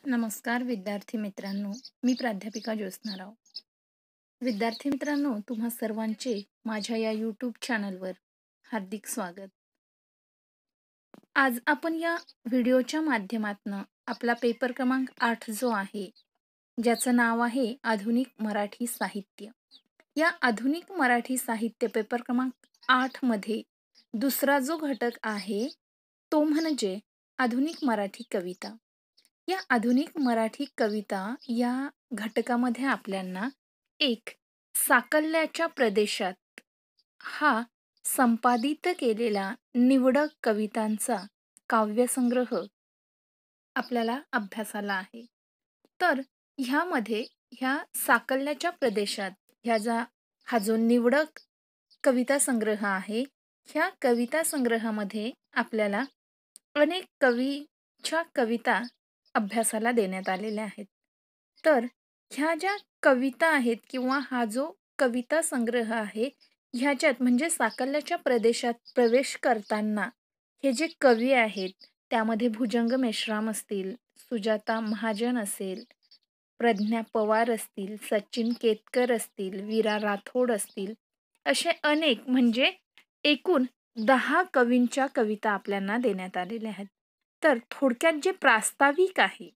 नमस्कार विद्यार्थी मित्रांनो, मी प्राध्यापिका ज्योत्स्ना राव. विद्यार्थी मित्रांनो, तुम्हा सर्वांचे माझ्या या यूट्यूब चॅनलवर हार्दिक स्वागत. आज आपण या व्हिडिओच्या माध्यमातून आपला पेपर क्रमांक 8 जो आहे, ज्याचं नाव आहे आधुनिक मराठी साहित्य. या आधुनिक मराठी साहित्य पेपर क्रमांक 8 मध्ये दुसरा जो घटक आहे तो म्हणजे आधुनिक मराठी कविता. या आधुनिक मराठी कविता या घटकामध्ये आपल्याला एक साकल्याच्या प्रदेशात हा संपादित केलेला निवडक कवितांचा काव्यसंग्रह आपल्याला अभ्यासाला आहे. तर ह्यामध्ये ह्या साकल्याच्या प्रदेशात हा जो निवडक कविता संग्रह आहे, ह्या कविता संग्रहामध्ये आपल्याला अनेक कवीच्या कविता अभ्यासाला देण्यात आलेल्या आहेत. तर ह्या ज्या कविता आहेत किंवा हा जो कविता संग्रह आहे, ह्याच्यात म्हणजे साकल्याच्या प्रदेशात प्रवेश करताना हे जे कवी आहेत त्यामध्ये भुजंग मेश्राम असतील, सुजाता महाजन असेल, प्रज्ञा पवार असतील, सचिन केतकर असतील, वीरा राठोड असतील, असे अनेक म्हणजे एकूण 10 कवींच्या कविता आपल्याला देण्यात आलेल्या आहेत. तर थोडक्यात जे प्रास्ताविक आहे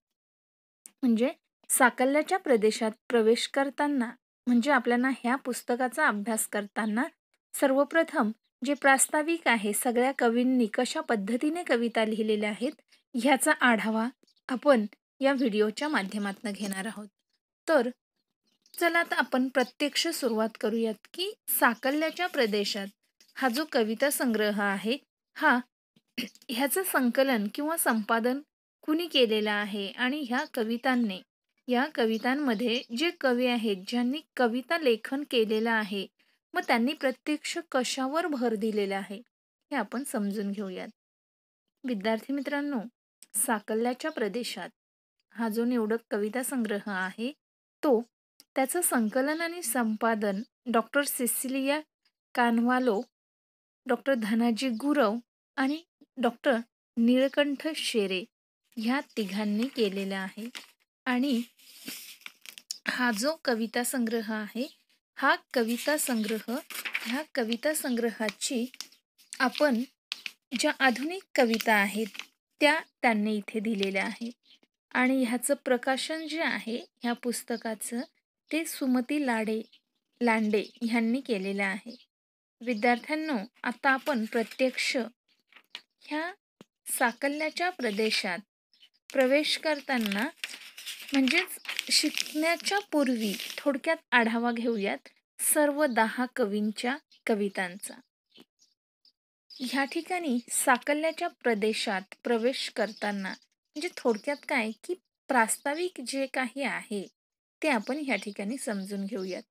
म्हणजे साकल्याच्या प्रदेशात प्रवेश करताना म्हणजे आपल्याला ह्या पुस्तकाचा अभ्यास करताना सर्वप्रथम जे प्रास्ताविक आहे, सगळ्या कवींनी कशा पद्धतीने कविता लिहिलेल्या आहेत ह्याचा आढावा आपण या व्हिडिओच्या माध्यमातून घेणार आहोत. तर चला आता आपण प्रत्यक्ष सुरुवात करूयात की साकल्याच्या प्रदेशात हा जो कविता संग्रह आहे, ह्याचं संकलन किंवा संपादन कुणी केलेलं आहे आणि या कवितांमध्ये जे कवी आहेत ज्यांनी कविता लेखन केलेलं आहे, मग त्यांनी प्रत्यक्ष कशावर भर दिलेला आहे हे आपण समजून घेऊयात. विद्यार्थी मित्रांनो, साकल्याच्या प्रदेशात हा जो निवडक कविता संग्रह आहे त्याचं संकलन आणि संपादन डॉक्टर सिसिलिया कानवालो, डॉक्टर धनाजी गुरव आणि डॉक्टर नीलकंठ शेरे ह्या तिघांनी केलेला आहे. आणि हा जो कविता संग्रह आहे, ह्या कविता संग्रहाची आपण ज्या आधुनिक कविता आहेत त्यांनी इथे दिलेल्या आहेत. आणि ह्याचं प्रकाशन जे आहे ह्या पुस्तकाचं ते सुमती लांडे ह्यांनी केलेलं आहे. विद्यार्थ्यांनो, आता आपण प्रत्यक्ष ह्या साकल्याच्या प्रदेशात प्रवेश करताना म्हणजेच शिकण्याच्या पूर्वी थोडक्यात आढावा घेऊयात सर्व 10 कवींच्या कवितांचा. ह्या ठिकाणी साकल्याच्या प्रदेशात प्रवेश करताना म्हणजे थोडक्यात काय की प्रास्ताविक जे काही आहे ते आपण ह्या ठिकाणी समजून घेऊयात.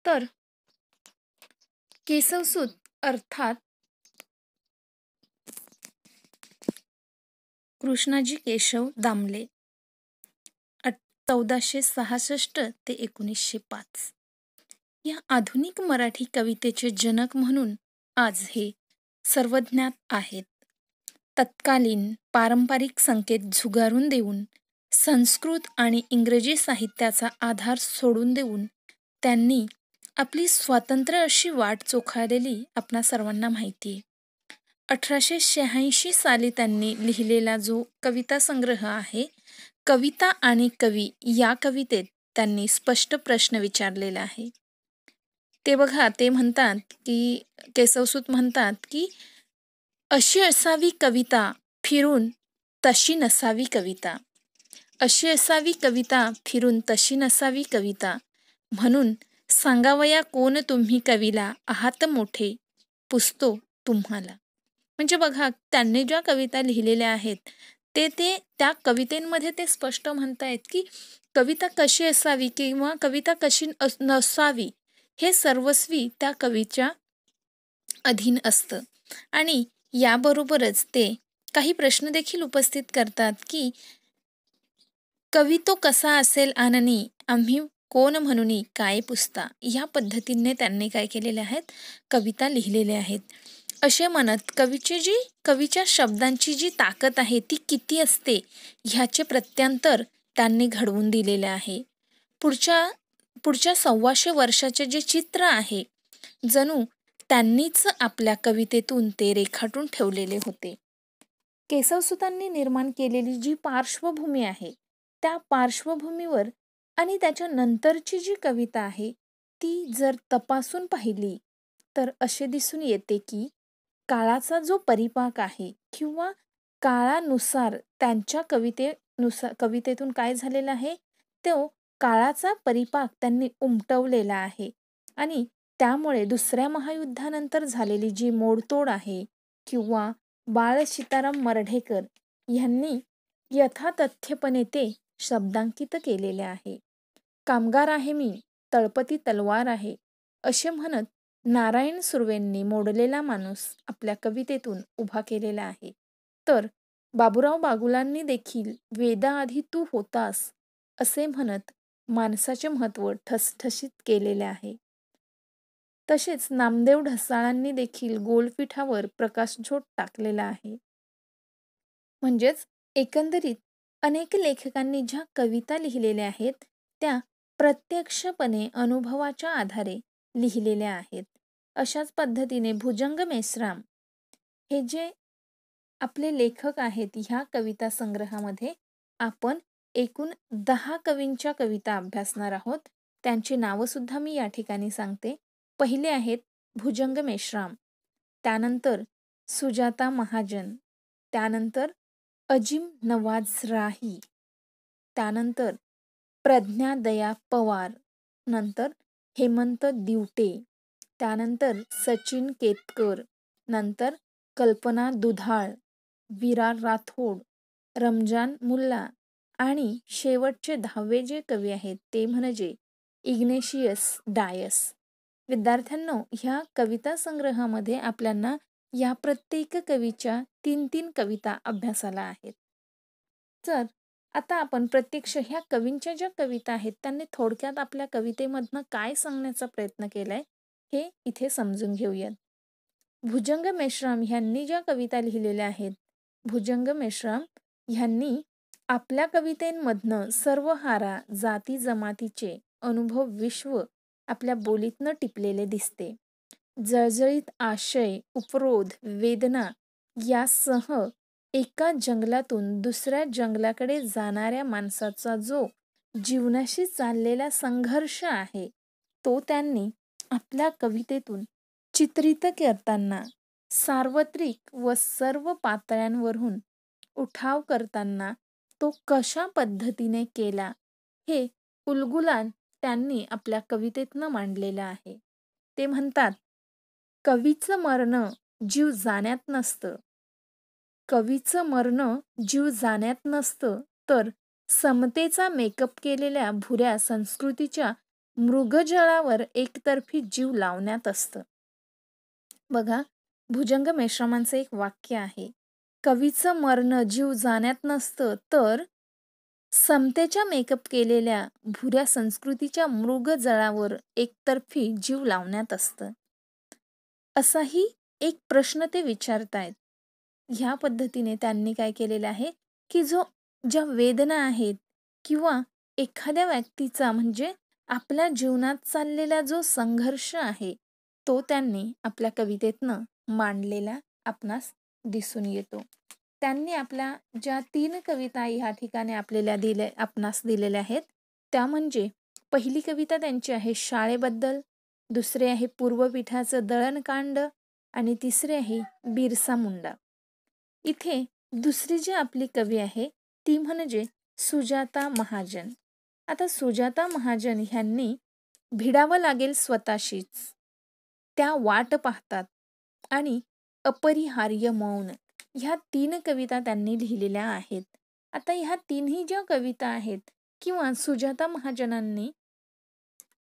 तर केशवसूत अर्थात कृष्णाजी केशव दामले 1466 ते 1905 या आधुनिक मराठी कवितेचे जनक म्हणून आज हे सर्वज्ञात आहेत. तत्कालीन पारंपरिक संकेत झुगारून देऊन संस्कृत आणि इंग्रजी साहित्याचा आधार सोडून देऊन त्यांनी आपली स्वतंत्र अशी वाट चोखाळलेली आपणा सर्वांना माहिती आहे. 1886 साली त्यांनी लिहिलेला जो कविता संग्रह आहे, कविता आणि कवी, या कवितेत त्यांनी स्पष्ट प्रश्न विचारलेला आहे. ते म्हणतात की केशवसूत म्हणतात की अशी असावी कविता फिरून तशी नसावी कविता, अशी असावी कविता फिरून तशी नसावी कविता, म्हणून सांगावया कोण तुम्ही कवीला, आहात मोठे पुसतो तुम्हाला. म्हणजे बघा, त्यांनी ज्या कविता लिहिलेल्या आहेत ते त्या कवितेमध्ये ते स्पष्ट म्हणतायत की कविता कशी असावी किंवा कविता कशी नसावी हे सर्वस्वी त्या कवीच्या अधीन असतं. आणि याबरोबरच ते काही प्रश्न देखील उपस्थित करतात की कवी तो कसा असेल आननी, आम्ही कोण म्हणून काय पुसता. या पद्धतीने त्यांनी काय केलेले आहेत, कविता लिहिलेल्या आहेत. असे म्हणत कवीच्या शब्दांची जी ताकद आहे ती किती असते ह्याचे प्रत्यांतर त्यांनी घडवून दिलेले आहे. पुढच्या पुढच्या 125 वर्षाचे जे चित्र आहे जणू त्यांनीच आपल्या कवितेतून ते रेखाटून ठेवलेले होते. केशवसुतांनी निर्माण केलेली जी पार्श्वभूमी आहे त्या पार्श्वभूमीवर आणि त्याच्या नंतरची जी कविता आहे ती जर तपासून पाहिली तर असे दिसून येते की काळाचा जो परिपाक आहे किंवा काळानुसार त्यांच्या कवितेतून काय झालेलं आहे तो काळाचा परिपाक त्यांनी उमटवलेला आहे आणि त्यामुळे दुसऱ्या महायुद्धानंतर झालेली जी मोडतोड आहे किंवा बाळ सीताराम मर्ढेकर यांनी यथातथ्यपणे ते शब्दांकित केलेले आहे. कामगार आहे मी, तळपती तलवार आहे असे म्हणत नारायण सुर्वेंनी मोडलेला माणूस आपल्या कवितेतून उभा केलेला आहे. तर बाबूराव बागुलांनी देखील वेदाआधी तू होतास असे म्हणत माणसाचे महत्त्व ठसठशीत केलेले आहे. तसेच नामदेव ढसाळांनी देखील गोलपीठावर प्रकाशझोत टाकलेला आहे. म्हणजेच एकंदरीत अनेक लेखकांनी ज्या कविता लिहिलेल्या आहेत त्या प्रत्यक्षपणे अनुभवाच्या आधारे लिहिलेल्या आहेत. अशाच पद्धतीने भुजंग मेश्राम हे जे आपले लेखक आहेत ह्या कविता संग्रहामध्ये आपण एकूण 10 कवींच्या कविता अभ्यासणार आहोत. त्यांची नावं सुद्धा मी या ठिकाणी सांगते. पहिले आहेत भुजंग मेश्राम, त्यानंतर सुजाता महाजन, त्यानंतर अजीम नवाज राही, त्यानंतर प्रज्ञा दया पवार, नंतर हेमंत दिवटे, त्यानंतर सचिन केतकर, नंतर कल्पना दुधाळ, विरार राठोड, रमजान मुल्ला आणि शेवटचे 10वे जे कवी आहेत ते म्हणजे इग्नेशियस डायस. विद्यार्थ्यांनो, ह्या कविता संग्रहामध्ये आपल्याला या प्रत्येक कवीच्या 3-3 कविता अभ्यासाला आहेत. तर आता आपण प्रत्यक्ष ह्या कवींच्या ज्या कविता आहेत त्यांनी थोडक्यात आपल्या कवितेमधनं काय सांगण्याचा प्रयत्न केलाय हे इथे समजून घेऊयात. भुजंग मेश्राम ह्यांनी ज्या कविता लिहिलेल्या आहेत, भुजंग मेश्राम ह्यांनी आपल्या कवितेमधनं सर्वहारा जाती जमातीचे अनुभव विश्व आपल्या बोलीतनं टिपलेले दिसते. जळजळीत आशय, उपरोध, वेदना यासह एका जंगलातून दुसऱ्या जंगलाकडे जाणाऱ्या माणसाचा जो जीवनाशी चाललेला संघर्ष आहे तो त्यांनी आपल्या कवितेतून चित्रित करताना सार्वत्रिक व सर्व पातळ्यांवरून उठाव करताना तो कशा पद्धतीने केला हे उलगुलान त्यांनी आपल्या कवितेतनं मांडलेलं आहे. ते म्हणतात, कवीचं मरण जीव जाण्यात नसतं, कवीचं मरण जीव जाण्यात नसतं तर समतेचा मेकअप केलेल्या भुऱ्या संस्कृतीच्या मृगजळावर एकतर्फी जीव लावण्यात असतं. बघा, भुजंग मेश्रामांचं एक वाक्य आहे, कवीचं मरण जीव जाण्यात नसतं तर समतेच्या मेकअप केलेल्या भुऱ्या संस्कृतीच्या मृगजळावर एकतर्फी जीव लावण्यात असतं. असाही एक प्रश्न ते विचारतायत. ह्या पद्धतीने त्यांनी काय केलेलं आहे की ज्या वेदना आहेत किंवा एखाद्या व्यक्तीचा म्हणजे आपल्या जीवनात चाललेला जो संघर्ष आहे तो त्यांनी आपल्या कवितेतनं मांडलेला आपणास दिसून येतो. त्यांनी आपल्या ज्या 3 कविता ह्या ठिकाणी आपणास दिलेल्या आहेत त्या म्हणजे पहिली कविता त्यांची आहे शाळेबद्दल, दुसरे आहे पूर्वपीठाचं दळणकांड आणि तिसरे आहे बिरसा मुंडा. इथे दुसरी जी आपली कवी आहे ती म्हणजे सुजाता महाजन. आता सुजाता महाजन ह्यांनी भिडावं लागेल स्वतःशीच, त्या वाट पाहतात आणि अपरिहार्य मौन ह्या 3 कविता त्यांनी लिहिलेल्या आहेत. आता ह्या तिन्ही ज्या कविता आहेत किंवा सुजाता महाजनांनी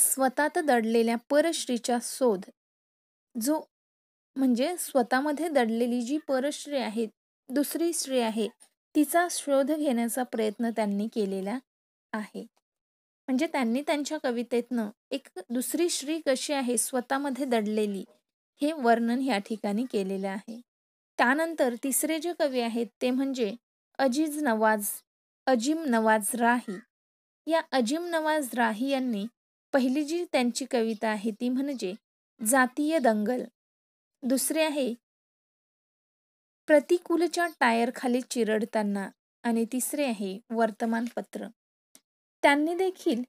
स्वतःत दडलेल्या परश्रीचा शोध जो म्हणजे स्वतःमध्ये दडलेली जी परस्त्री आहे, दुसरी स्त्री आहे, तिचा शोध घेण्याचा प्रयत्न त्यांनी केलेला आहे. म्हणजे त्यांनी त्यांच्या कवितेतनं एक दुसरी स्त्री कशी आहे स्वतःमध्ये दडलेली हे वर्णन या ठिकाणी केलेलं आहे. त्यानंतर तिसरे जे कवी आहेत ते म्हणजे अजीम नवाज राही. या अजीम नवाज राही यांनी पहिली जी त्यांची कविता आहे ती म्हणजे जातीय दंगल. दुसरे आहे प्रतिकूलच्या टायरखाली चिरडताना आणि तिसरे आहे वर्तमानपत्र. त्यांनी देखील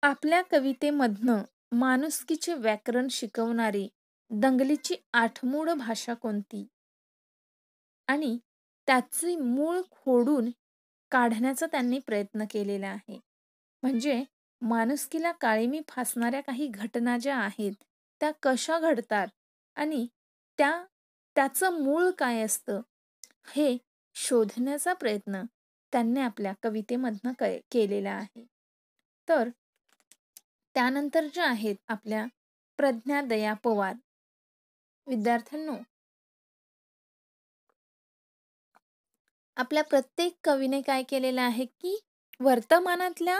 आपल्या कवितेमधनं माणुसकीचे व्याकरण शिकवणारी दंगलीची आठमूळ भाषा कोणती आणि त्याचे मूळ खोडून काढण्याचा त्यांनी प्रयत्न केलेला आहे. म्हणजे माणुसकीला काळिमी फासणाऱ्या काही घटना ज्या आहेत त्या कशा घडतात आणि त्या त्याचं मूळ काय असतं हे शोधण्याचा प्रयत्न त्यांनी आपल्या कवितेमधनं केलेला आहे. तर त्यानंतर ज्या आहेत आपल्या प्रज्ञा दया पवार. विद्यार्थ्यांनो, आपल्या प्रत्येक कवीने काय केलेलं आहे की वर्तमानातल्या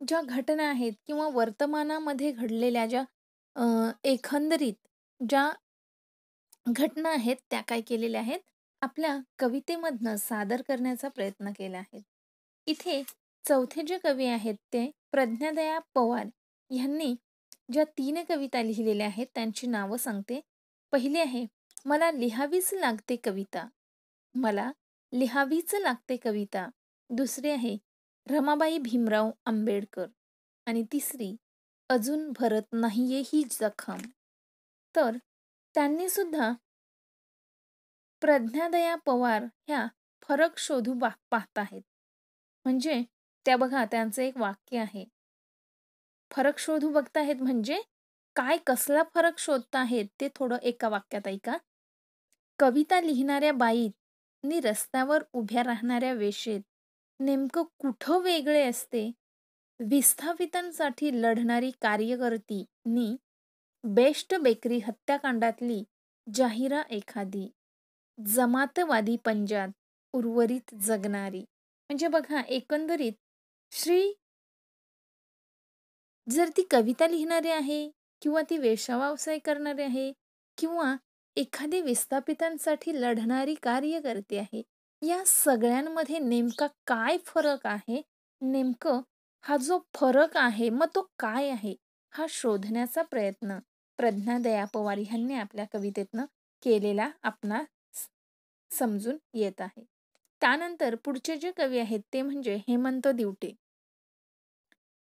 ज्या घटना आहेत किंवा वर्तमानामध्ये घडलेल्या ज्या एकंदरीत ज्या घटना आहेत त्या काय केलेल्या आहेत आपल्या कवितेमधनं सादर करण्याचा प्रयत्न केला आहे. इथे चौथे जे कवी आहेत ते प्रज्ञादया पवार यांनी ज्या 3 कविता लिहिलेल्या आहेत त्यांची नावं सांगते. पहिली आहे मला लिहावीच लागते कविता. मला लिहावीच लागते कविता. दुसरी आहे रमाबाई भीमराव आंबेडकर आणि तिसरी अजून भरत नाहीये ही जखम. तर त्यांनी सुद्धा प्रज्ञादया पवार ह्या फरक शोधू पाहत आहेत. म्हणजे त्या बघा त्यांचं एक वाक्य आहे. फरक शोधू बघताहेत म्हणजे काय कसला फरक शोधताहेत ते थोडं एका वाक्यात ऐका. कविता लिहिणाऱ्या बाईंनी रस्त्यावर उभ्या राहणाऱ्या वेश्येत नेमकं कुठं वेगळे असते? विस्थापितांसाठी लढणारी कार्यकर्तीनी बेस्ट बेकरी हत्याकांडातली जाहिरा एखादी जमातवादी पंजात उर्वरित जगणारी. म्हणजे बघा एकंदरीत श्री जर ती कविता लिहिणारी आहे किंवा ती वेश्याव्यवसाय करणारी आहे किंवा एखादी विस्थापितांसाठी लढणारी कार्यकर्ती आहे, या सगळ्यांमध्ये नेमका काय फरक आहे? नेमकं हा जो फरक आहे मग तो काय आहे? हा शोधण्याचा प्रयत्न प्रज्ञादया पवार ह्यांनी आपल्या कवितेतनं केलेला आपणास समजून येत आहे. त्यानंतर पुढचे जे कवी आहेत ते म्हणजे हेमंत दिवटे.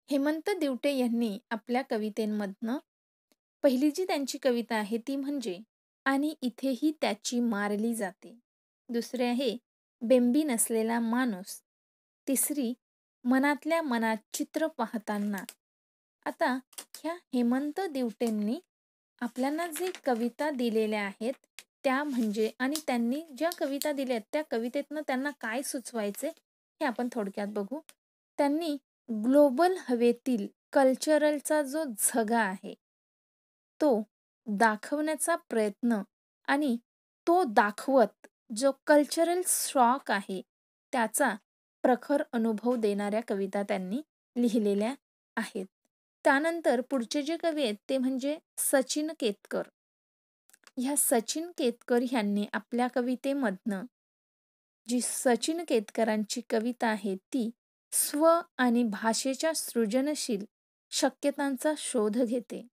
हेमंत दिवटे यांनी आपल्या कवितेमधनं पहिली जी त्यांची कविता आहे ती म्हणजे आणि इथेही त्याची मारली जाते. दुसरे आहे बेंबी नसलेला माणूस. तिसरी मनातल्या मनात चित्र पाहताना. आता ह्या हेमंत दिवटेंनी आपल्याला जे कविता दिलेल्या आहेत त्या म्हणजे आणि त्यांनी ज्या कविता दिल्यात त्या कवितेतनं त्यांना काय सुचवायचे हे आपण थोडक्यात बघू. त्यांनी ग्लोबल हवेतील कल्चरलचा जो झगा आहे तो दाखवण्याचा प्रयत्न आणि तो दाखवत जो कल्चरल शॉक आहे त्याचा प्रखर अनुभव देणाऱ्या कविता त्यांनी लिहिलेल्या आहेत. त्यानंतर पुढचे जे कवी आहेत ते म्हणजे सचिन केतकर. ह्या सचिन केतकर ह्यांनी आपल्या कवितेमधनं जी सचिन केतकरांची कविता आहे ती स्व आणि भाषेच्या सृजनशील शक्यतांचा शोध घेते.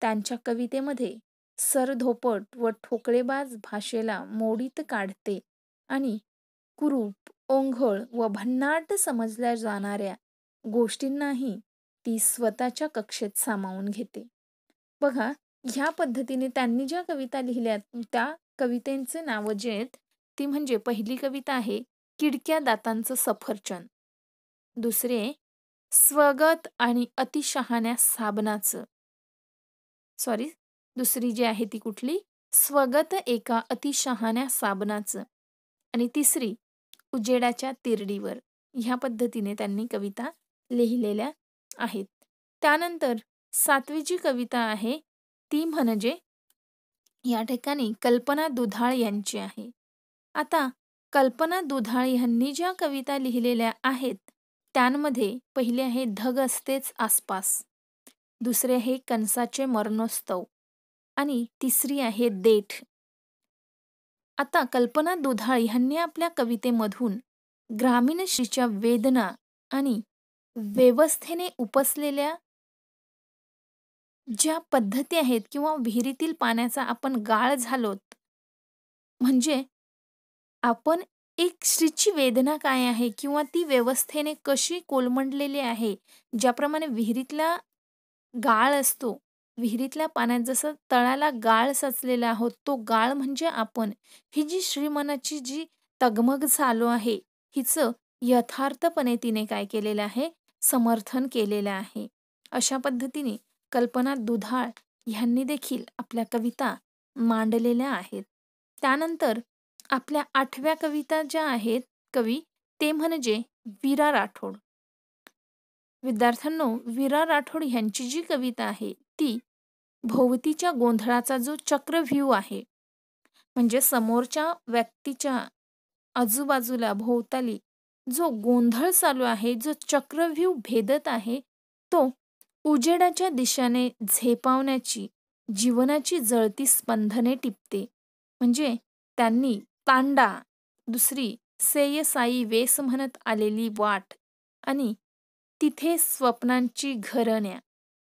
त्यांच्या कवितेमध्ये सरधोपट व ठोकळेबाज भाषेला मोडीत काढते आणि कुरूप, ओंघळ व भन्नाट समजल्या जाणाऱ्या गोष्टींनाही ती स्वतःच्या कक्षेत सामावून घेते. बघा ह्या पद्धतीने त्यांनी ज्या कविता लिहिल्यात त्या कवितेंचे नावं जे आहेत ती म्हणजे पहिली कविता आहे किडक्या दातांचं सफरचंद. दुसरे स्वगत आणि अतिशहाण्या साबणाचं दुसरी जी आहे ती कुठली स्वगत एका अतिशहाण्या साबणाचं आणि तिसरी उजेडाच्या तिरडीवर. ह्या पद्धतीने त्यांनी कविता लिहिलेल्या आहेत. त्यानंतर सातवी जी कविता आहे ती म्हणजे या ठिकाणी कल्पना दुधाळ यांची आहे. आता कल्पना दुधाळ यांनी ज्या कविता लिहिलेल्या आहेत त्यांमध्ये पहिले आहे ढग असतेच आसपास. दुसरे आहे कणसाचे मरणोत्सव. आणि तिसरी आहे देठ. आता कल्पना दुधाळ ह्यांनी आपल्या कवितेमधून ग्रामीण स्त्रीच्या वेदना आणि व्यवस्थेने उपसलेल्या ज्या पद्धती आहेत किंवा विहिरीतील पाण्याचा आपण गाळ झालोत, म्हणजे आपण एक स्त्रीची वेदना काय आहे किंवा ती व्यवस्थेने कशी कोलमडलेली आहे, ज्याप्रमाणे विहिरीतला गाळ असतो. विहिरीतल्या पाण्यात जसं तळाला गाळ साचलेला आहोत, तो गाळ म्हणजे आपण. ही जी श्रीमनाची जी तगमग चालू आहे, हिचं यथार्थपणे तिने काय केलेलं आहे, समर्थन केलेलं आहे. अशा पद्धतीने कल्पना दुधाळ ह्यांनी देखील आपल्या कविता मांडलेल्या आहेत. त्यानंतर आपल्या 8व्या कविता ज्या आहेत कवी, ते म्हणजे वीरा राठोड. विद्यार्थ्यांनो, वीरा राठोड यांची जी कविता आहे ती भोवतीच्या गोंधळाचा जो चक्रव्यूह आहे, म्हणजे समोरच्या व्यक्तीच्या आजूबाजूला भोवताली जो गोंधळ चालू आहे, जो चक्रव्यूह भेदत आहे, तो उजेडाच्या दिशाने झेपावण्याची जीवनाची जळती स्पंदने टिपते. म्हणजे त्यांनी तांडा, दुसरी सेय साई वेस म्हणत आलेली वाट आणि तिथे स्वप्नांची घरण्या,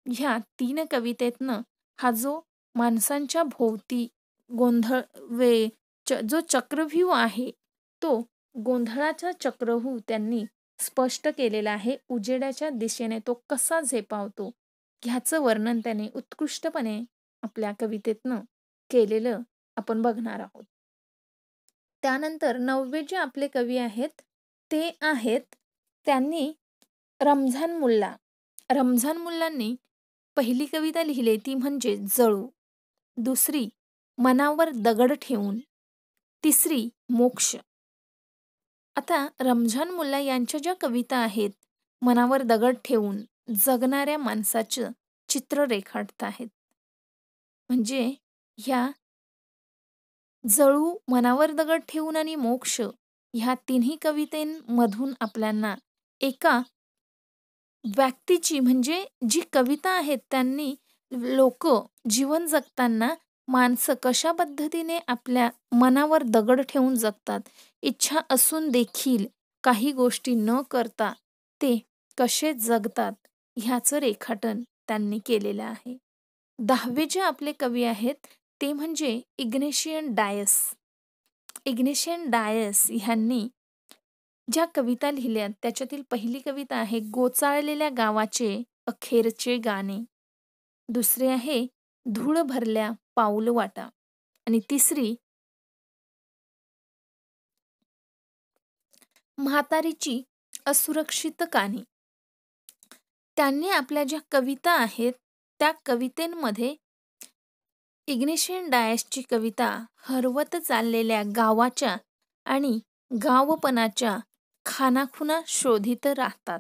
ह्या 3 कवितेतनं हा जो माणसांच्या भोवती गोंधळ जो चक्रव्यूह आहे, तो गोंधळाचा चक्रव्यूह त्यांनी स्पष्ट केलेला आहे. उजेडाच्या दिशेने तो कसा झेपावतो, ह्याचं वर्णन त्याने उत्कृष्टपणे आपल्या कवितेतनं केलेलं आपण बघणार आहोत. त्यानंतर 9वे जे आपले कवी आहेत, ते आहेत त्यांनी रमझान मुल्ला. रमझान मुल्लांनी पहिली कविता लिहिली ती म्हणजे जळू, दुसरी मनावर दगड ठेवून, तिसरी मोक्ष. आता रमझान मुल्ला यांच्या ज्या कविता आहेत, मनावर दगड ठेवून जगणाऱ्या माणसाचं चित्र रेखाटत आहेत. म्हणजे ह्या जळू, मनावर दगड ठेवून आणि मोक्ष ह्या तिन्ही कवितेंमधून आपल्याला एका व्यक्तीची, म्हणजे जी कविता आहेत त्यांनी लोक जीवन जगताना माणसं कशा पद्धतीने आपल्या मनावर दगड ठेवून जगतात, इच्छा असून देखील काही गोष्टी न करता ते कसे जगतात, ह्याचं रेखाटन त्यांनी केलेलं आहे. 10वे जे आपले कवी आहेत ते म्हणजे इग्नेशियन डायस. इग्नेशियन डायस ह्यांनी ज्या कविता लिहिल्या त्याच्यातील पहिली कविता आहे गोचाळलेल्या गावाचे अखेरचे गाणे, दुसरे आहे धूळ भरल्या पाऊलवाटा आणि तिसरी म्हातारीची असुरक्षित कानी. त्यांनी आपल्या ज्या कविता आहेत त्या कवितेंमध्ये इग्नेशियन डायसची कविता हरवत चाललेल्या गावाच्या आणि गावपणाच्या खानाखुणा शोधित राहतात.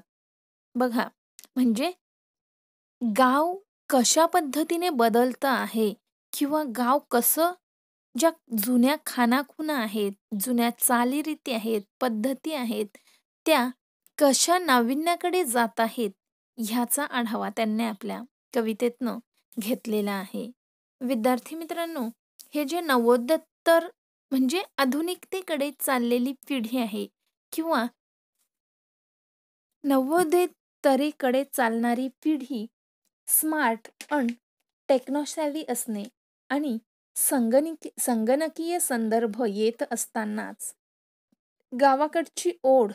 बघा, म्हणजे गाव कशा पद्धतीने बदलतं आहे किंवा गाव कसं, ज्या जुन्या खानाखुणा आहेत, जुन्या चालीरीती आहेत, पद्धती आहेत, त्या कशा नाविन्याकडे जात आहेत, ह्याचा आढावा त्यांनी आपल्या कवितेतनं घेतलेला आहे. विद्यार्थी मित्रांनो, हे जे नवोत्तर म्हणजे आधुनिकतेकडे चाललेली पिढी आहे किंवा नवोदिततेकडे चालणारी पिढी स्मार्ट आणि टेक्नोशॅली असणे आणि संगणकीय संदर्भ येत असतानाच गावाकडची ओढ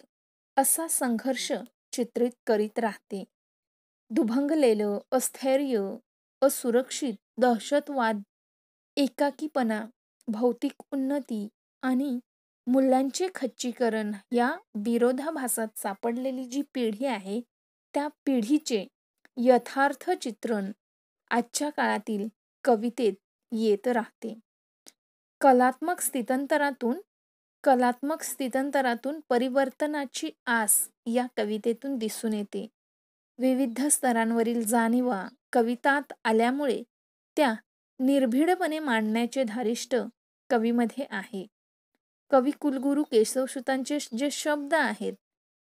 असा संघर्ष चित्रित करीत राहते. दुभंगलेलं, अस्थैर्य, असुरक्षित, दहशतवाद, एकाकीपणा, भौतिक उन्नती आणि मूल्यांचे खच्चीकरण या विरोधाभासात सापडलेली जी पिढी आहे, त्या पिढीचे यथार्थ चित्रण आजच्या काळातील कवितेत येत राहते. कलात्मक स्थित्यंतरातून परिवर्तनाची आस या कवितेतून दिसून येते. विविध स्तरांवरील जाणीवा कवितात आल्यामुळे त्या निर्भीडपणे मांडण्याचे धारिष्ट कवीमध्ये आहे. कवी कुलगुरू केशवसुतांचे जे शब्द आहेत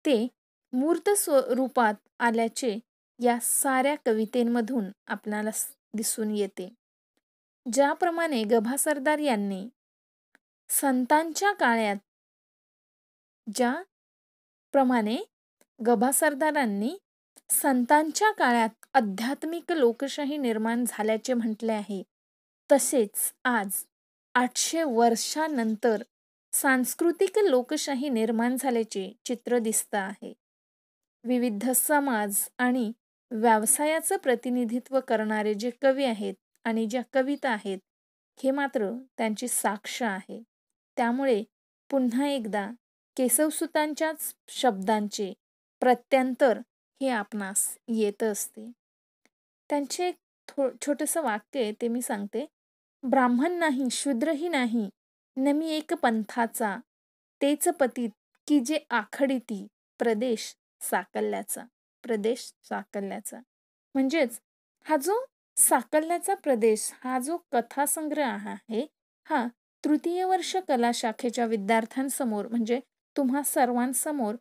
ते मूर्त स्वरूपात आल्याचे या साऱ्या कवितेंमधून आपल्याला दिसून येते. ज्याप्रमाणे गभा सरदार यांनी संतांच्या काळात ज्याप्रमाणे गभा सरदारांनी संतांच्या काळात आध्यात्मिक लोकशाही निर्माण झाल्याचे म्हटले आहे, तसेच आज 800 वर्षानंतर सांस्कृतिक लोकशाही निर्माण झाल्याचे चित्र दिसतं आहे. विविध समाज आणि व्यवसायाचं प्रतिनिधित्व करणारे जे कवी आहेत आणि ज्या कविता आहेत, हे मात्र त्यांची साक्ष आहे. त्यामुळे पुन्हा एकदा केशवसुतांच्याच शब्दांचे प्रत्यंतर हे आपणास येत असते. त्यांचे एक छोटंसं वाक्य आहे, ते मी सांगते. ब्राह्मण नाही, शूद्रही नाही, नमी एक पंथाचा, तेच पतित की जे आखडिती प्रदेश साकल्याचा. प्रदेश साकल्याचा म्हणजेच हा जो साकल्याचा प्रदेश, हा जो कथासंग्रह आहे, हा तृतीय वर्ष कला शाखेच्या विद्यार्थ्यांसमोर म्हणजे तुम्हा सर्वांसमोर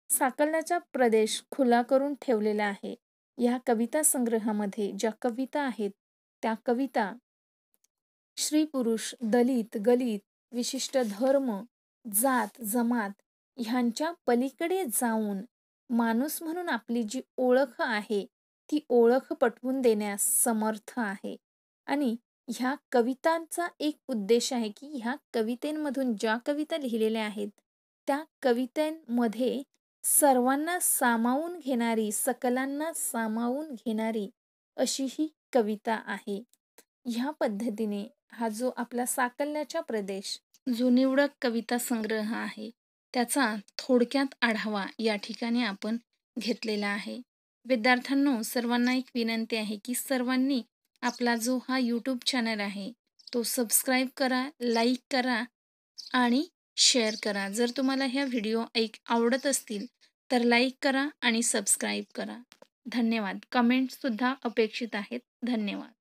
साकल्याचा प्रदेश खुला करून ठेवलेला आहे. या कविता संग्रहामध्ये ज्या कविता आहेत, त्या कविता स्त्री पुरुष, दलित गलित, विशिष्ट धर्म, जात जमात ह्यांच्या पलीकडे जाऊन माणूस म्हणून आपली जी ओळख आहे, ती ओळख पटवून देण्यास समर्थ आहे. आणि ह्या कवितांचा एक उद्देश आहे की ह्या कवितेंमधून ज्या कविता लिहिलेल्या आहेत, त्या कवितांमध्ये सर्वांना सामावून घेणारी, सकलांना सामावून घेणारी अशी ही कविता आहे. ह्या पद्धतीने हा जो आपला साकल्याचा प्रदेश, जो निवडक कविता संग्रह आहे, त्याचा थोडक्यात आढावा या ठिकाणी आपण घेतलेला आहे. विद्यार्थ्यांनो, सर्वांना एक विनंती आहे की सर्वांनी आपला जो हा यूट्यूब चॅनल आहे, तो सबस्क्राईब करा, लाईक करा आणि शेअर करा. जर तुम्हाला ह्या व्हिडिओ आवडत असतील तर लाईक करा आणि सबस्क्राईब करा. धन्यवाद. कमेंट्ससुद्धा अपेक्षित आहेत. धन्यवाद.